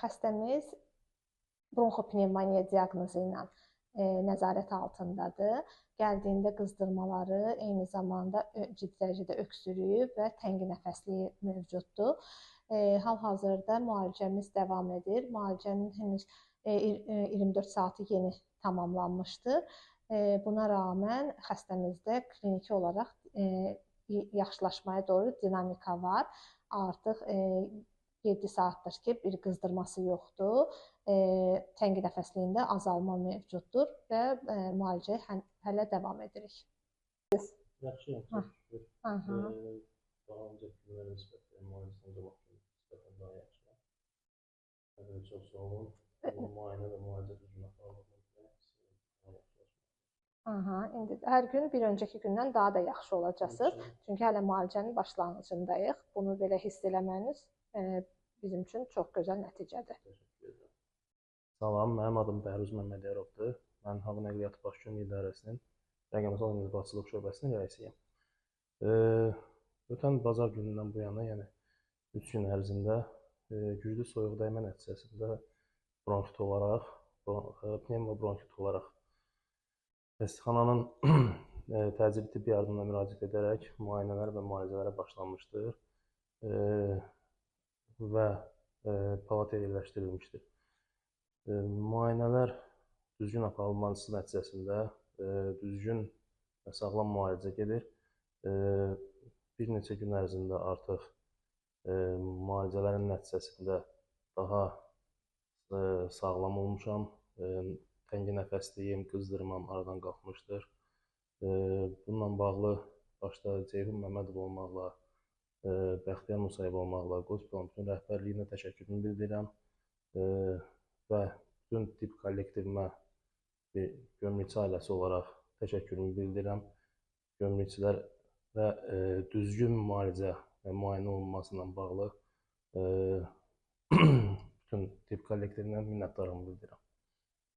xəstəmiz bronxopnevmoniya diaqnozu ilə nəzarət altındadır. Gəldiyində qızdırmaları, eyni zamanda ciddi dərəcədə öksürüyü və təngi nəfəsliyi mövcuddur. Hal-hazırda müalicəmiz davam edir. Müalicənin henüz 24 saatı yeni tamamlanmışdır. Buna rağmen xəstəmizdə kliniki olaraq yaxşılaşmaya doğru dinamika var. Artıq 7 saatdır ki, bir qızdırması yoxdur. Təngi nəfəsliyində azalma mövcuddur və müalicəyə hələ davam edirik. Yaxşı, çox şükür. Daha öncəki günlərə nisbətən müalicədən qabaq nisbətən daha yaxşı. Çox sağ olun. Müayinə və müalicə düzgün aparılır. İndi hər gün bir öncəki gündən daha da yaxşı olacaqsınız. Çünki hələ müalicənin başlanğıcındayıq. Bunu belə hiss eləməniz bizim üçün çox gözəl nəticədir. Salam, mənim adım Bəhruz Məmmədiyarovdur. Mən Hava Nəqliyyatı Baş Kömür İdarəsinin Rəqəmsal İnzibatçılıq şöbəsinin rəisiyəm. Ötən bazar günündən bu yana, yəni 3 gün ərzində güclü soyuq dəymə nəticəsində bronxit olaraq, pnevmobronxit olaraq xəstəxananın təcili tibbi yardımına müraciət edərək müayinələr və müalicələrə başlanmışdır və palataya yerləşdirilmişdir. Müayinələr düzgün aparılması nəticəsində düzgün və sağlam müalicə gedir. Bir neçə gün ərzində artıq müalicələrin nəticəsində daha sağlam olmuşam. Təngi nəfəsliyim, qızdırmam aradan qalxmışdır. Bununla bağlı başda Ceyhun Məmmədov olmaqla, Bəxtiyar Musayev olmaqla Qosplan bütün rəhbərliyinə təşəkkürümü bildirirəm və bütün tibb kollektivimə bir gömrükçü ailəsi olaraq təşəkkürümü bildirirəm. Gömrükçülərə düzgün müalicə və müayinə olunması ilə bağlı bütün tibb kollektivinə minnətdarlığımı bildirirəm.